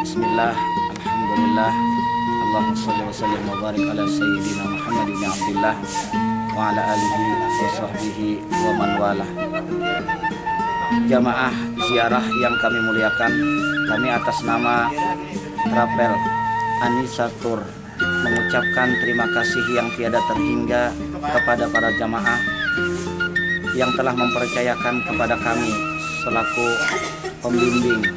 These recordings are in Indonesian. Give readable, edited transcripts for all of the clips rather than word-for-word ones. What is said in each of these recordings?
Bismillah, Alhamdulillah, Allahumma sholli wa sallim wa barik ala Sayyidina Muhammad bin Abdullah wa ala alihi wa sahbihi wa man wala. Jamaah ziarah yang kami muliakan, kami atas nama Travel Anisatur mengucapkan terima kasih yang tiada terhingga kepada para jamaah yang telah mempercayakan kepada kami selaku pembimbing,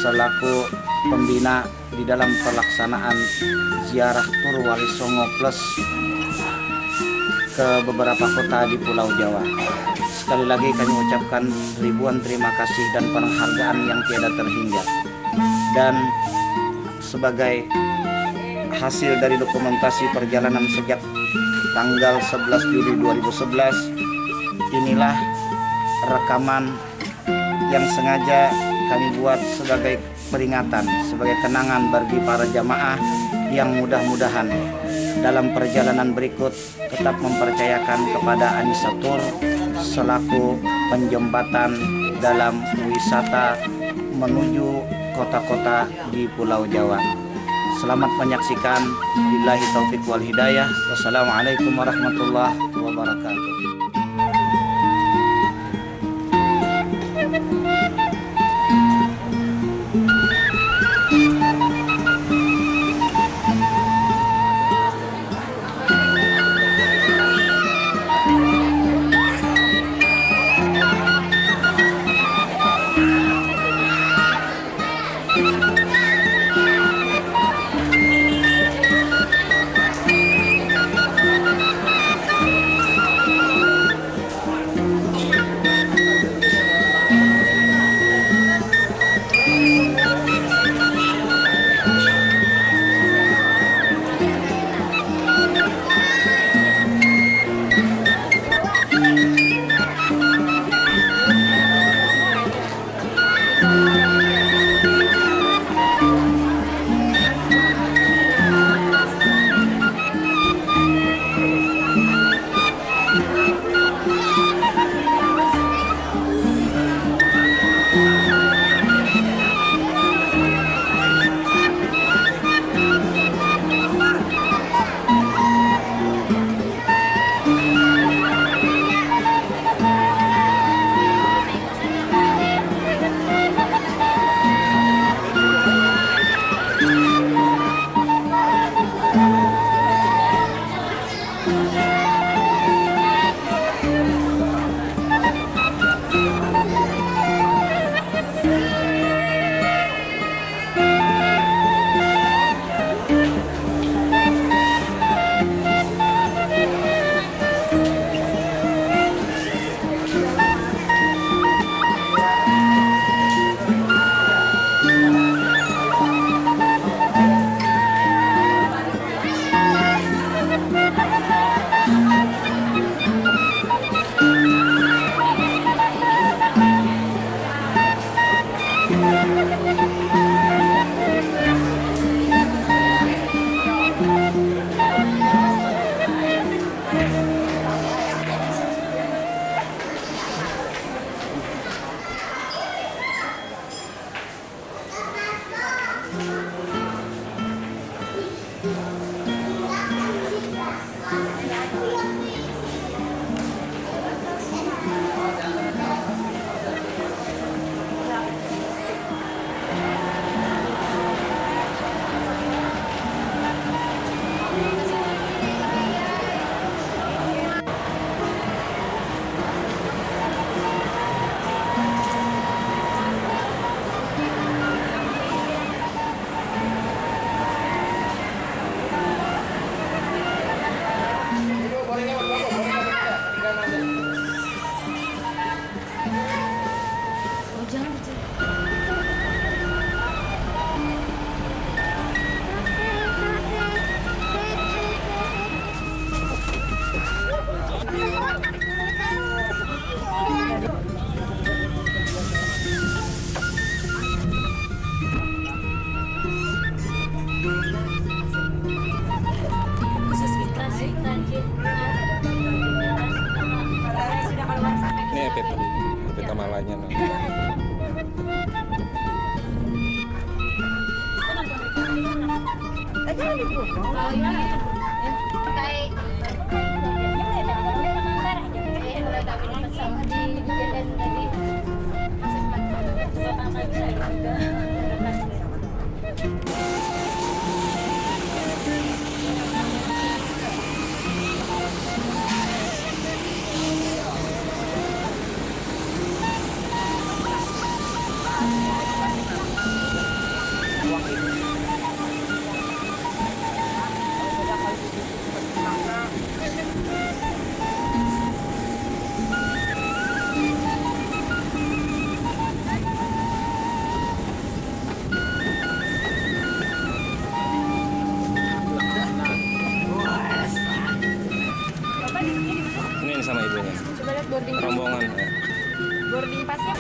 selaku pembina di dalam pelaksanaan ziarah tur Wali Songo Plus ke beberapa kota di Pulau Jawa. Sekali lagi kami ucapkan ribuan terima kasih dan penghargaan yang tiada terhingga. Dan sebagai hasil dari dokumentasi perjalanan sejak tanggal 11 Juli 2011, inilah rekaman yang sengaja kami buat sebagai peringatan, sebagai kenangan bagi para jamaah yang mudah-mudahan dalam perjalanan berikut tetap mempercayakan kepada Anisatur selaku penjembatan dalam wisata menuju kota-kota di Pulau Jawa. Selamat menyaksikan. Billahi taufik wal hidayah. Wassalamualaikum warahmatullahi wabarakatuh. Ini sama ibunya. Coba lihat boarding Rombongan. boarding pasnya.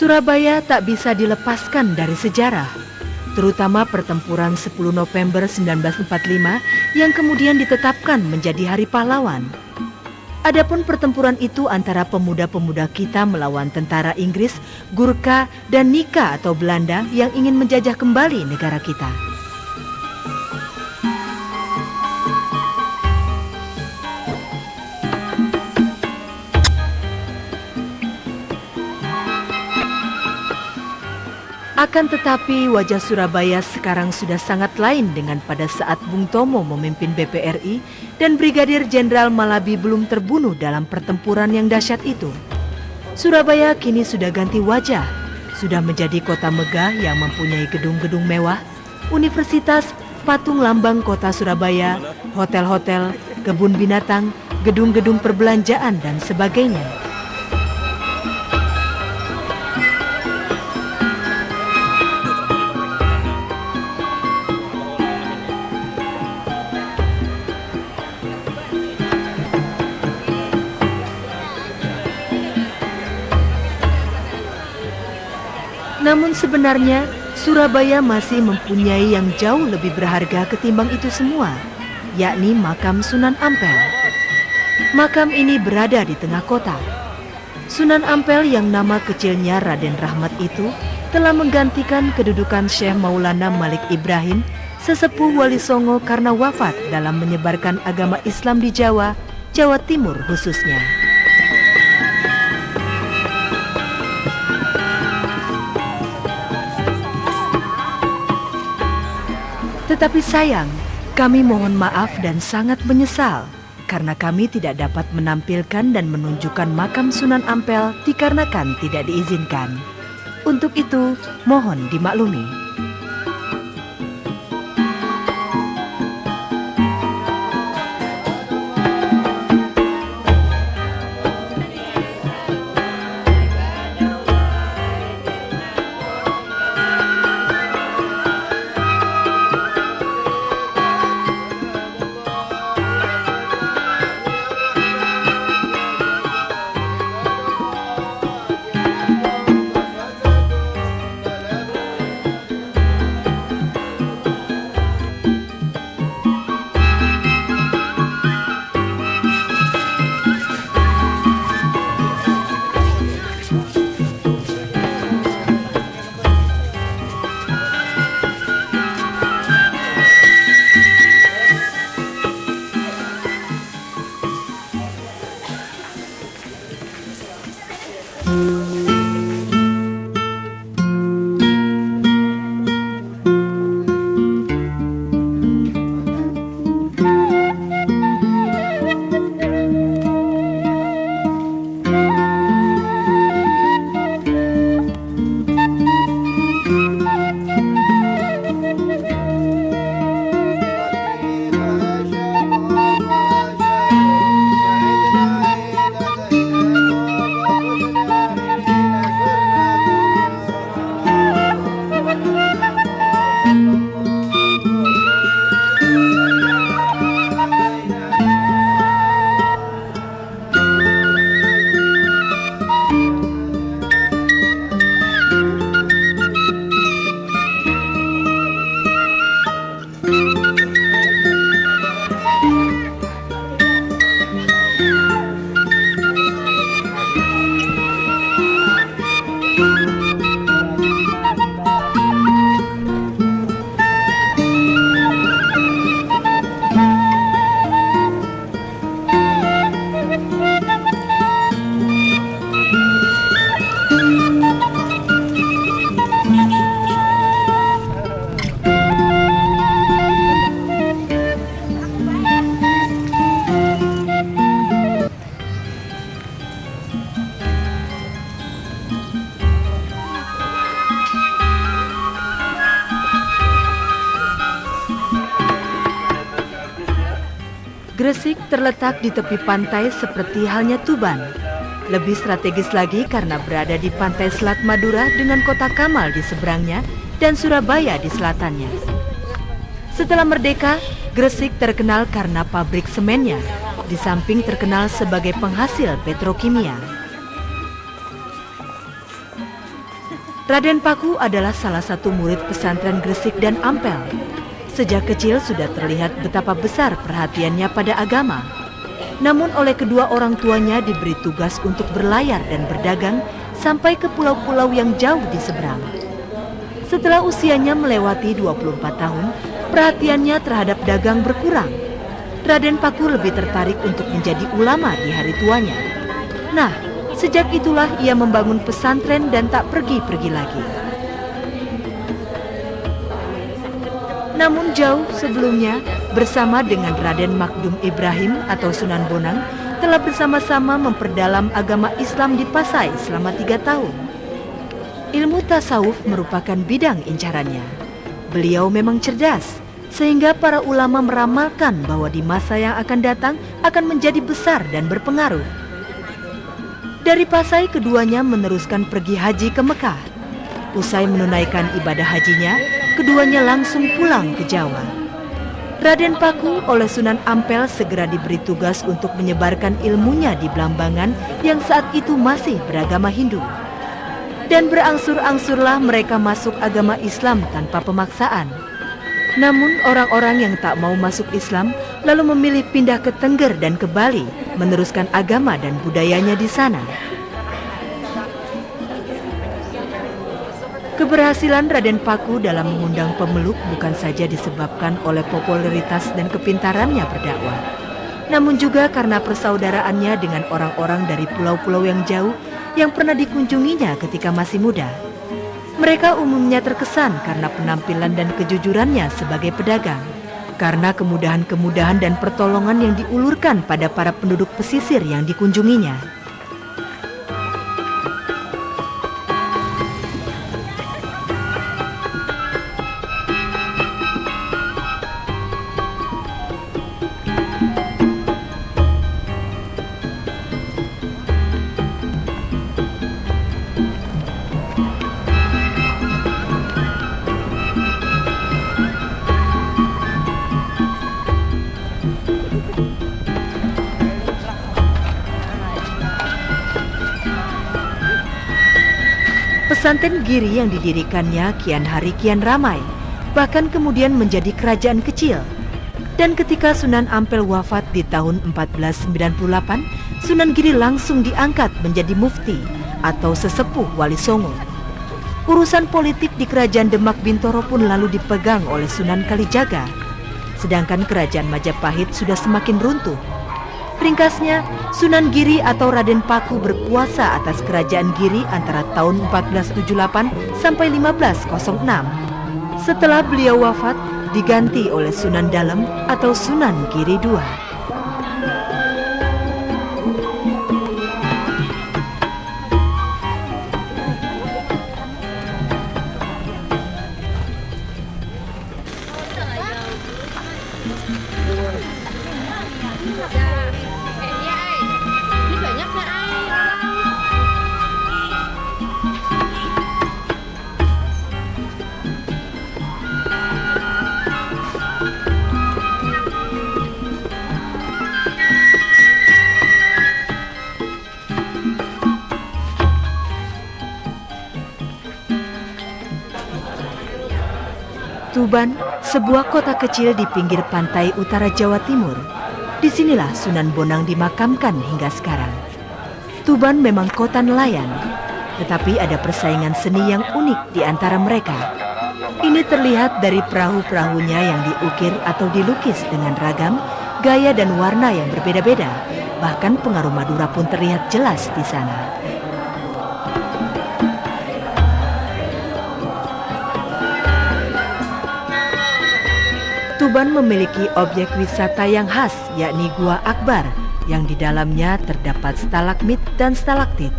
Surabaya tak bisa dilepaskan dari sejarah, terutama pertempuran 10 November 1945 yang kemudian ditetapkan menjadi Hari Pahlawan. Adapun pertempuran itu antara pemuda-pemuda kita melawan tentara Inggris, Gurkha, dan Nika atau Belanda yang ingin menjajah kembali negara kita. Akan tetapi wajah Surabaya sekarang sudah sangat lain dengan pada saat Bung Tomo memimpin BPRI dan Brigadir Jenderal Malabi belum terbunuh dalam pertempuran yang dahsyat itu. Surabaya kini sudah ganti wajah, sudah menjadi kota megah yang mempunyai gedung-gedung mewah, universitas, patung lambang kota Surabaya, hotel-hotel, kebun binatang, gedung-gedung perbelanjaan dan sebagainya. Namun sebenarnya Surabaya masih mempunyai yang jauh lebih berharga ketimbang itu semua, yakni makam Sunan Ampel. Makam ini berada di tengah kota. Sunan Ampel yang nama kecilnya Raden Rahmat itu telah menggantikan kedudukan Syekh Maulana Malik Ibrahim, sesepuh Wali Songo karena wafat dalam menyebarkan agama Islam di Jawa, Jawa Timur khususnya. Tetapi sayang, kami mohon maaf dan sangat menyesal karena kami tidak dapat menampilkan dan menunjukkan makam Sunan Ampel dikarenakan tidak diizinkan. Untuk itu, mohon dimaklumi. Gresik terletak di tepi pantai seperti halnya Tuban. Lebih strategis lagi karena berada di pantai Selat Madura dengan kota Kamal di seberangnya dan Surabaya di selatannya. Setelah merdeka, Gresik terkenal karena pabrik semennya, di samping terkenal sebagai penghasil petrokimia. Raden Paku adalah salah satu murid pesantren Gresik dan Ampel. Sejak kecil sudah terlihat betapa besar perhatiannya pada agama. Namun oleh kedua orang tuanya diberi tugas untuk berlayar dan berdagang sampai ke pulau-pulau yang jauh di seberang. Setelah usianya melewati 24 tahun, perhatiannya terhadap dagang berkurang. Raden Paku lebih tertarik untuk menjadi ulama di hari tuanya. Nah, sejak itulah ia membangun pesantren dan tak pergi-pergi lagi. Namun jauh sebelumnya, bersama dengan Raden Makdum Ibrahim atau Sunan Bonang, telah bersama-sama memperdalam agama Islam di Pasai selama 3 tahun. Ilmu tasawuf merupakan bidang incarannya. Beliau memang cerdas, sehingga para ulama meramalkan bahwa di masa yang akan datang akan menjadi besar dan berpengaruh. Dari Pasai keduanya meneruskan pergi haji ke Mekah. Usai menunaikan ibadah hajinya, keduanya langsung pulang ke Jawa. Raden Paku oleh Sunan Ampel segera diberi tugas untuk menyebarkan ilmunya di Blambangan yang saat itu masih beragama Hindu. Dan berangsur-angsurlah mereka masuk agama Islam tanpa pemaksaan. Namun orang-orang yang tak mau masuk Islam lalu memilih pindah ke Tengger dan ke Bali, meneruskan agama dan budayanya di sana. Keberhasilan Raden Paku dalam mengundang pemeluk bukan saja disebabkan oleh popularitas dan kepintarannya berdakwah, namun juga karena persaudaraannya dengan orang-orang dari pulau-pulau yang jauh yang pernah dikunjunginya ketika masih muda. Mereka umumnya terkesan karena penampilan dan kejujurannya sebagai pedagang, karena kemudahan-kemudahan dan pertolongan yang diulurkan pada para penduduk pesisir yang dikunjunginya. Pesantren Giri yang didirikannya kian hari kian ramai, bahkan kemudian menjadi kerajaan kecil. Dan ketika Sunan Ampel wafat di tahun 1498, Sunan Giri langsung diangkat menjadi mufti atau sesepuh Wali Songo. Urusan politik di kerajaan Demak Bintoro pun lalu dipegang oleh Sunan Kalijaga, sedangkan kerajaan Majapahit sudah semakin runtuh. Ringkasnya, Sunan Giri atau Raden Paku berkuasa atas kerajaan Giri antara tahun 1478 sampai 1506. Setelah beliau wafat, diganti oleh Sunan Dalem atau Sunan Giri II. Ini banyak nggak air? Tuban, sebuah kota kecil di pinggir pantai utara Jawa Timur. Disinilah Sunan Bonang dimakamkan hingga sekarang. Tuban memang kota nelayan, tetapi ada persaingan seni yang unik di antara mereka. Ini terlihat dari perahu-perahunya yang diukir atau dilukis dengan ragam, gaya dan warna yang berbeda-beda. Bahkan pengaruh Madura pun terlihat jelas di sana. Tuban memiliki objek wisata yang khas, yakni Gua Akbar, yang di dalamnya terdapat stalagmit dan stalaktit,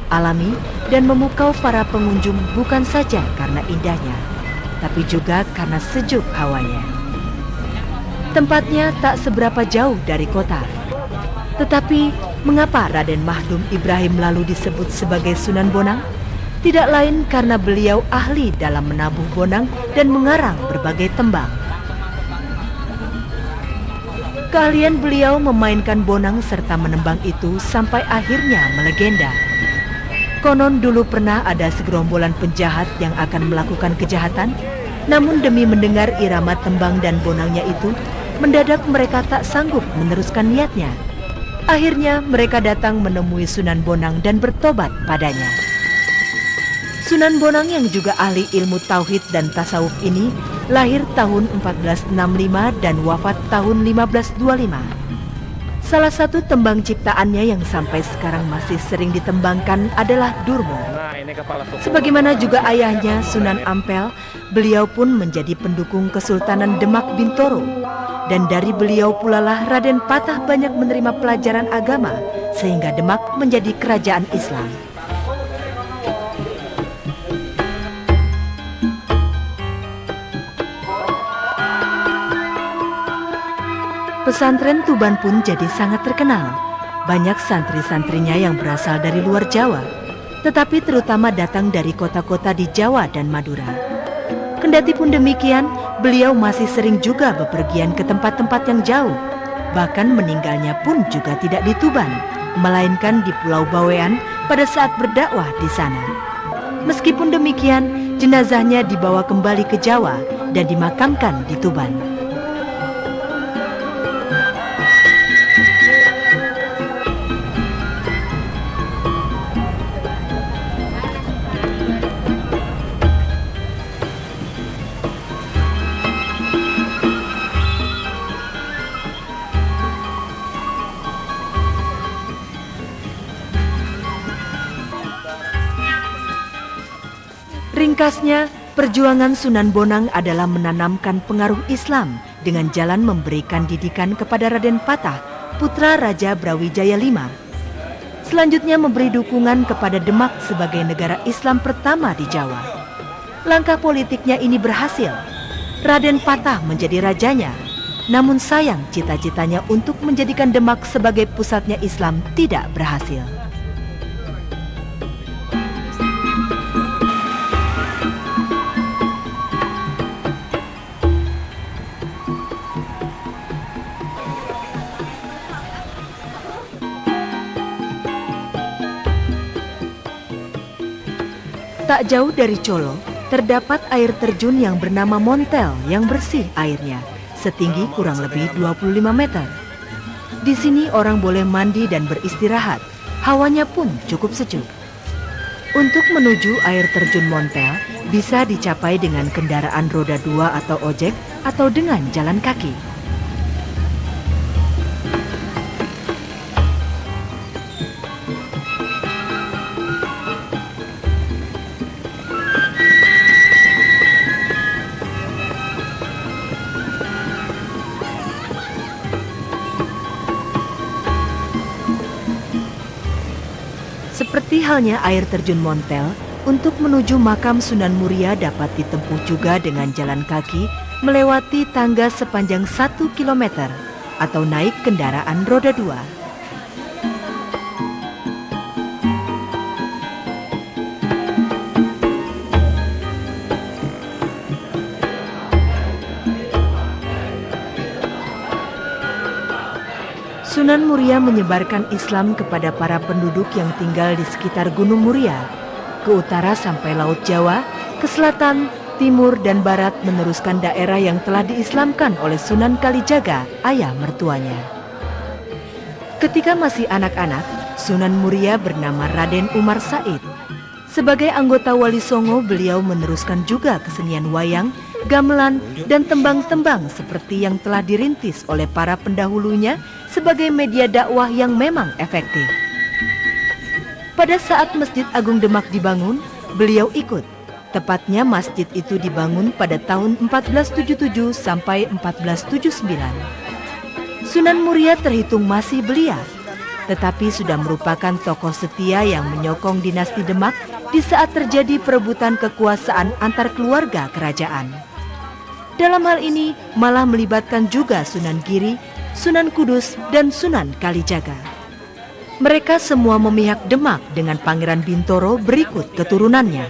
alami dan memukau para pengunjung bukan saja karena indahnya, tapi juga karena sejuk hawanya. Tempatnya tak seberapa jauh dari kota. Tetapi, mengapa Raden Mahdum Ibrahim lalu disebut sebagai Sunan Bonang? Tidak lain karena beliau ahli dalam menabuh bonang dan mengarang berbagai tembang. Keahlian beliau memainkan bonang serta menembang itu sampai akhirnya melegenda. Konon dulu pernah ada segerombolan penjahat yang akan melakukan kejahatan, namun demi mendengar irama tembang dan bonangnya itu, mendadak mereka tak sanggup meneruskan niatnya. Akhirnya mereka datang menemui Sunan Bonang dan bertobat padanya. Sunan Bonang yang juga ahli ilmu tauhid dan tasawuf ini lahir tahun 1465 dan wafat tahun 1525. Salah satu tembang ciptaannya yang sampai sekarang masih sering ditembangkan adalah Durmo. Nah, ini kepala suku. Sebagaimana juga ayahnya Sunan Ampel, beliau pun menjadi pendukung Kesultanan Demak Bintoro. Dan dari beliau pula lah Raden Patah banyak menerima pelajaran agama sehingga Demak menjadi kerajaan Islam. Pesantren Tuban pun jadi sangat terkenal. Banyak santri-santrinya yang berasal dari luar Jawa, tetapi terutama datang dari kota-kota di Jawa dan Madura. Kendati pun demikian, beliau masih sering juga bepergian ke tempat-tempat yang jauh. Bahkan meninggalnya pun juga tidak di Tuban, melainkan di Pulau Bawean pada saat berdakwah di sana. Meskipun demikian, jenazahnya dibawa kembali ke Jawa dan dimakamkan di Tuban. Ringkasnya, perjuangan Sunan Bonang adalah menanamkan pengaruh Islam dengan jalan memberikan didikan kepada Raden Patah, putra Raja Brawijaya V. Selanjutnya memberi dukungan kepada Demak sebagai negara Islam pertama di Jawa. Langkah politiknya ini berhasil. Raden Patah menjadi rajanya. Namun sayang cita-citanya untuk menjadikan Demak sebagai pusatnya Islam tidak berhasil. Tak jauh dari Colo, terdapat air terjun yang bernama Montel yang bersih airnya, setinggi kurang lebih 25 meter. Di sini orang boleh mandi dan beristirahat, hawanya pun cukup sejuk. Untuk menuju air terjun Montel, bisa dicapai dengan kendaraan roda 2 atau ojek, atau dengan jalan kaki. Seperti halnya air terjun Montel, untuk menuju makam Sunan Muria dapat ditempuh juga dengan jalan kaki melewati tangga sepanjang 1 km atau naik kendaraan roda 2. Sunan Muria menyebarkan Islam kepada para penduduk yang tinggal di sekitar Gunung Muria, ke utara sampai Laut Jawa, ke selatan, timur, dan barat meneruskan daerah yang telah diislamkan oleh Sunan Kalijaga, ayah mertuanya. Ketika masih anak-anak, Sunan Muria bernama Raden Umar Said. Sebagai anggota Wali Songo, beliau meneruskan juga kesenian wayang, gamelan, dan tembang-tembang seperti yang telah dirintis oleh para pendahulunya sebagai media dakwah yang memang efektif. Pada saat Masjid Agung Demak dibangun, beliau ikut. Tepatnya masjid itu dibangun pada tahun 1477 sampai 1479. Sunan Muria terhitung masih belia, tetapi sudah merupakan tokoh setia yang menyokong dinasti Demak di saat terjadi perebutan kekuasaan antar keluarga kerajaan. Dalam hal ini malah melibatkan juga Sunan Giri, Sunan Kudus, dan Sunan Kalijaga. Mereka semua memihak Demak dengan Pangeran Bintoro berikut keturunannya.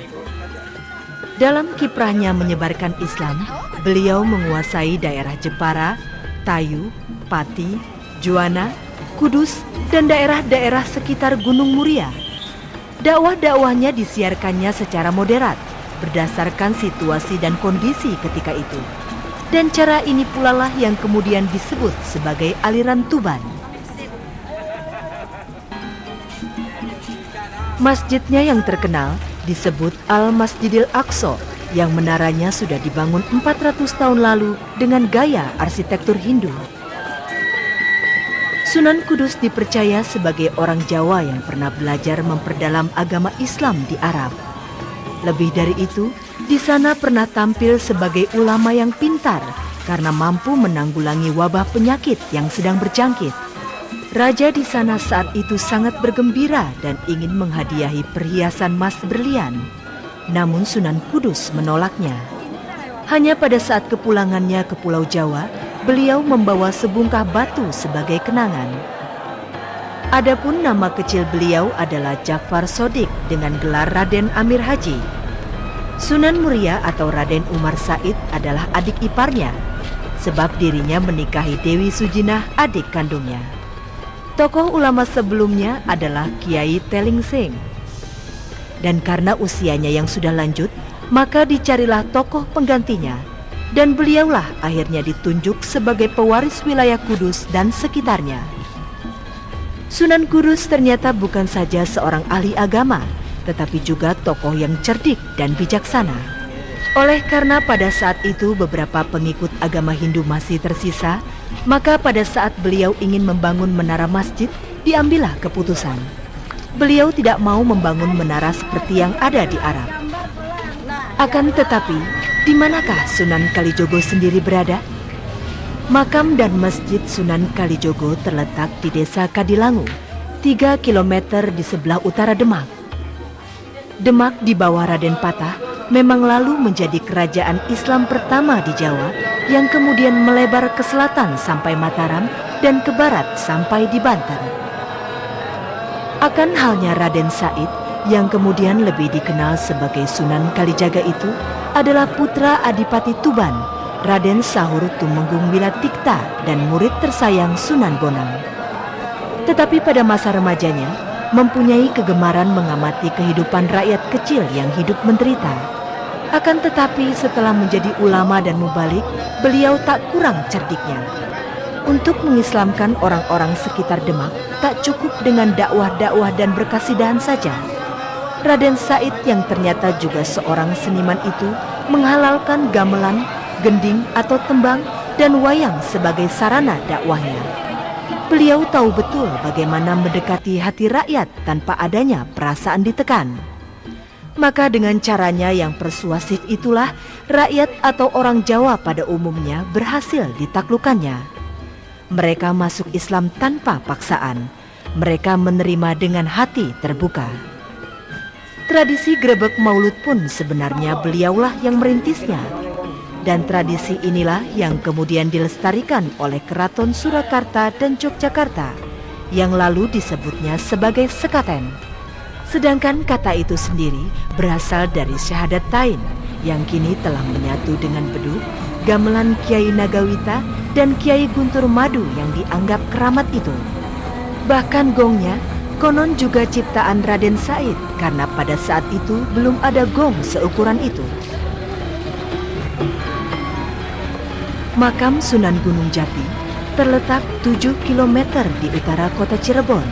Dalam kiprahnya menyebarkan Islam, beliau menguasai daerah Jepara, Tayu, Pati, Juwana, Kudus, dan daerah-daerah sekitar Gunung Muria. Dakwah-dakwahnya disiarkannya secara moderat, berdasarkan situasi dan kondisi ketika itu. Dan cara ini pula lah yang kemudian disebut sebagai aliran Tuban. Masjidnya yang terkenal disebut Al-Masjidil Aqsa, yang menaranya sudah dibangun 400 tahun lalu dengan gaya arsitektur Hindu. Sunan Kudus dipercaya sebagai orang Jawa yang pernah belajar memperdalam agama Islam di Arab. Lebih dari itu, di sana pernah tampil sebagai ulama yang pintar karena mampu menanggulangi wabah penyakit yang sedang berjangkit. Raja di sana saat itu sangat bergembira dan ingin menghadiahi perhiasan emas berlian. Namun Sunan Kudus menolaknya. Hanya pada saat kepulangannya ke Pulau Jawa, beliau membawa sebungkah batu sebagai kenangan. Adapun nama kecil beliau adalah Ja'far Shodiq dengan gelar Raden Amir Haji. Sunan Muria atau Raden Umar Said adalah adik iparnya, sebab dirinya menikahi Dewi Sujinah, adik kandungnya. Tokoh ulama sebelumnya adalah Kiai Telingsing. Dan karena usianya yang sudah lanjut, maka dicarilah tokoh penggantinya, dan beliaulah akhirnya ditunjuk sebagai pewaris wilayah Kudus dan sekitarnya. Sunan Kudus ternyata bukan saja seorang ahli agama, tetapi juga tokoh yang cerdik dan bijaksana. Oleh karena pada saat itu beberapa pengikut agama Hindu masih tersisa, maka pada saat beliau ingin membangun menara masjid, diambillah keputusan. Beliau tidak mau membangun menara seperti yang ada di Arab. Akan tetapi, di manakah Sunan Kalijogo sendiri berada? Makam dan Masjid Sunan Kalijogo terletak di Desa Kadilangu, 3 km di sebelah utara Demak. Demak di bawah Raden Patah memang lalu menjadi kerajaan Islam pertama di Jawa yang kemudian melebar ke selatan sampai Mataram dan ke barat sampai di Banten. Akan halnya Raden Said yang kemudian lebih dikenal sebagai Sunan Kalijaga itu adalah putra Adipati Tuban, Raden Sahur Tumenggung Wilatikta dan murid tersayang Sunan Bonang. Tetapi pada masa remajanya, mempunyai kegemaran mengamati kehidupan rakyat kecil yang hidup menderita. Akan tetapi setelah menjadi ulama dan mubalik, beliau tak kurang cerdiknya. Untuk mengislamkan orang-orang sekitar Demak, tak cukup dengan dakwah-dakwah dan berkasidahan saja. Raden Said yang ternyata juga seorang seniman itu menghalalkan gamelan, gending atau tembang dan wayang sebagai sarana dakwahnya. Beliau tahu betul bagaimana mendekati hati rakyat tanpa adanya perasaan ditekan. Maka dengan caranya yang persuasif itulah rakyat atau orang Jawa pada umumnya berhasil ditaklukkannya. Mereka masuk Islam tanpa paksaan. Mereka menerima dengan hati terbuka. Tradisi grebek maulud pun sebenarnya beliaulah yang merintisnya. Dan tradisi inilah yang kemudian dilestarikan oleh Keraton Surakarta dan Yogyakarta, yang lalu disebutnya sebagai sekaten. Sedangkan kata itu sendiri berasal dari Syahadatain, yang kini telah menyatu dengan beduk, gamelan Kiai Nagawita, dan Kiai Guntur Madu yang dianggap keramat itu. Bahkan gongnya konon juga ciptaan Raden Said, karena pada saat itu belum ada gong seukuran itu. Makam Sunan Gunung Jati terletak 7 km di utara kota Cirebon.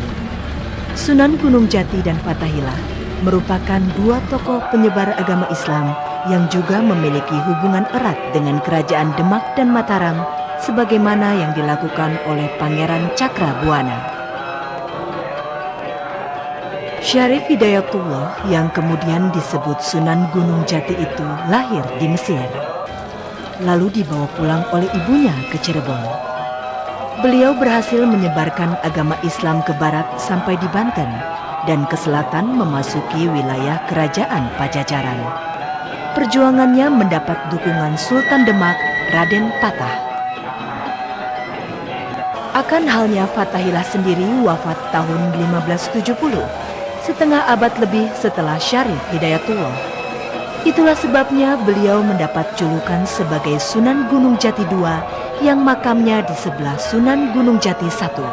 Sunan Gunung Jati dan Fathahilah merupakan dua tokoh penyebar agama Islam yang juga memiliki hubungan erat dengan kerajaan Demak dan Mataram sebagaimana yang dilakukan oleh Pangeran Cakrabuana. Syarif Hidayatullah yang kemudian disebut Sunan Gunung Jati itu lahir di Mesir, lalu dibawa pulang oleh ibunya ke Cirebon. Beliau berhasil menyebarkan agama Islam ke barat sampai di Banten dan ke selatan memasuki wilayah kerajaan Pajajaran. Perjuangannya mendapat dukungan Sultan Demak Raden Patah. Akan halnya Fathahillah sendiri wafat tahun 1570, setengah abad lebih setelah Syarif Hidayatullah. Itulah sebabnya beliau mendapat julukan sebagai Sunan Gunung Jati II yang makamnya di sebelah Sunan Gunung Jati I.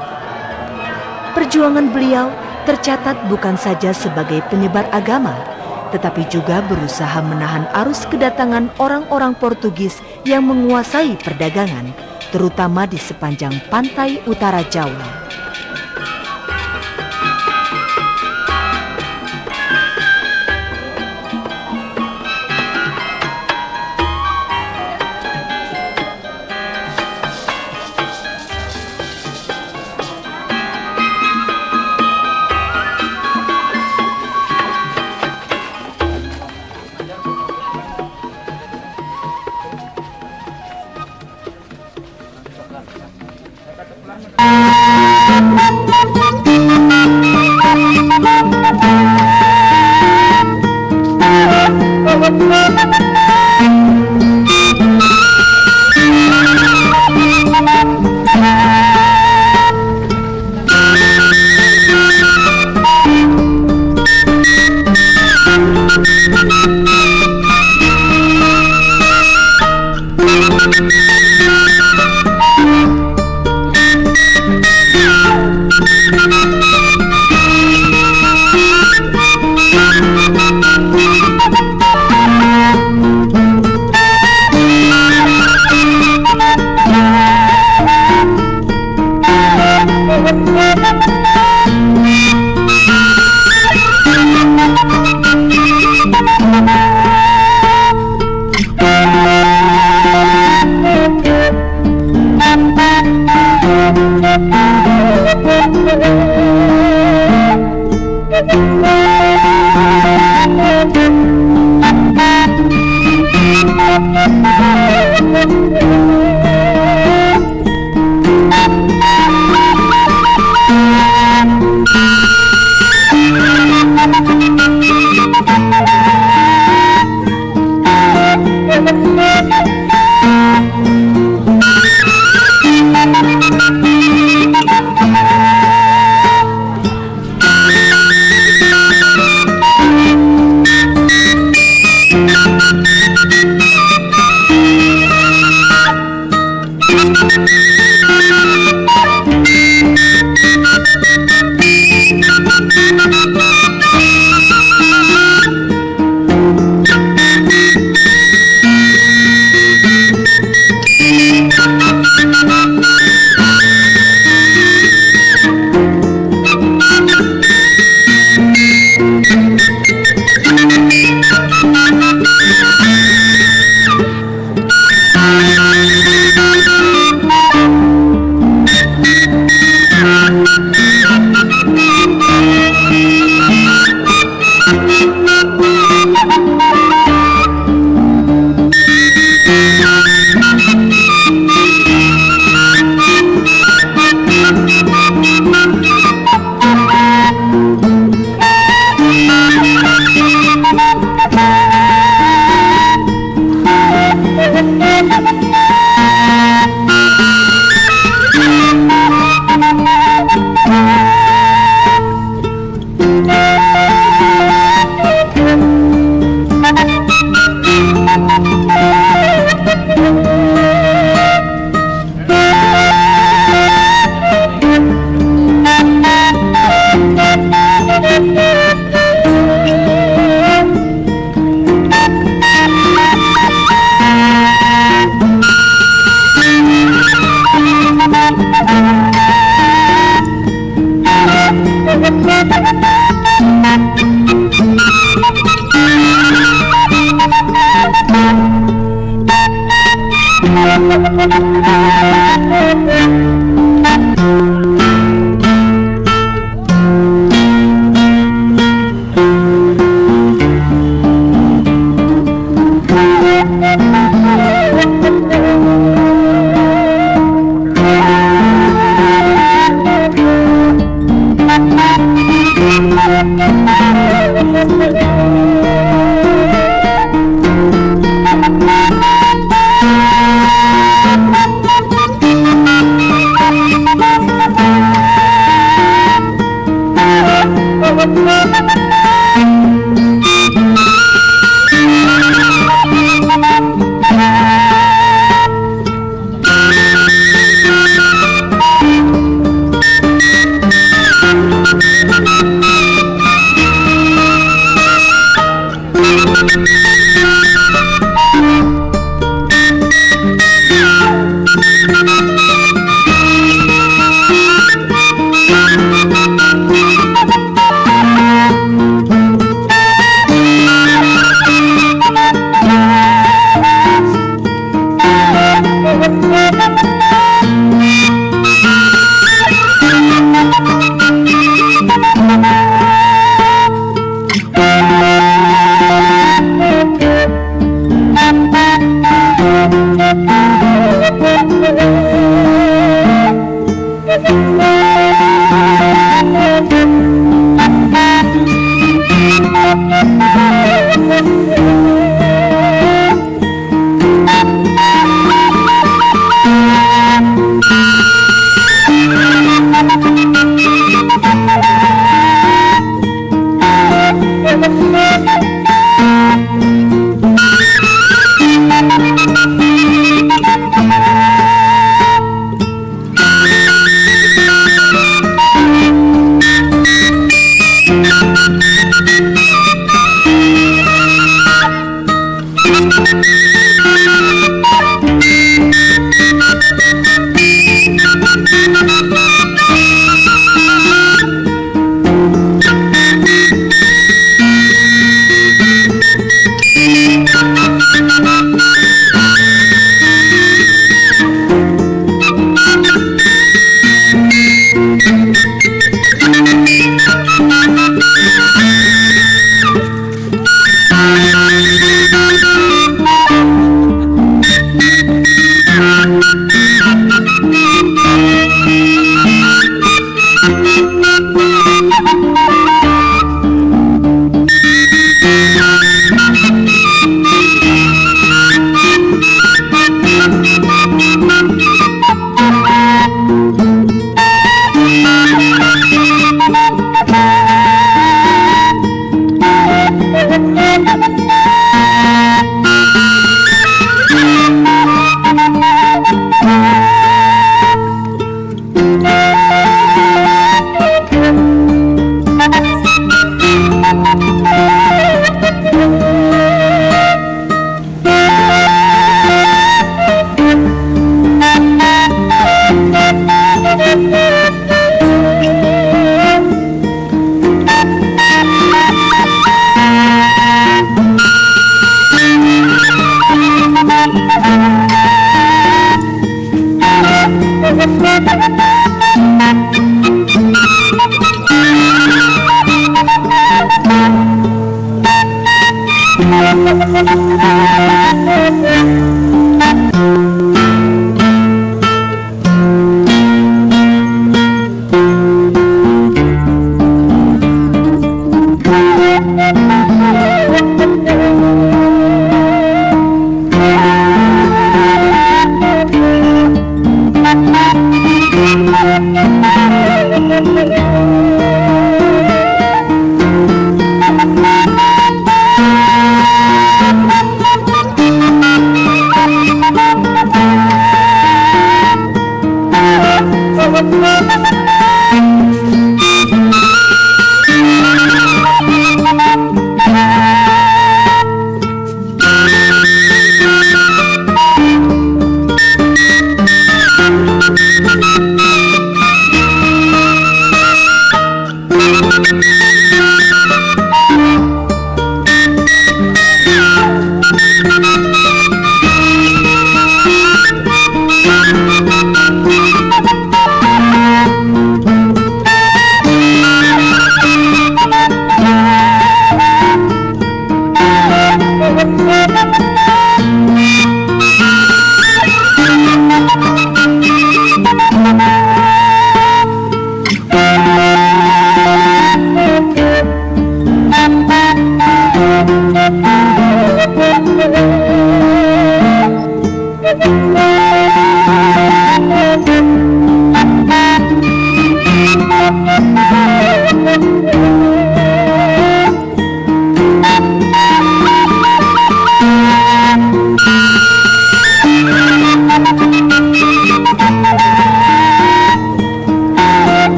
Perjuangan beliau tercatat bukan saja sebagai penyebar agama, tetapi juga berusaha menahan arus kedatangan orang-orang Portugis yang menguasai perdagangan, terutama di sepanjang pantai utara Jawa.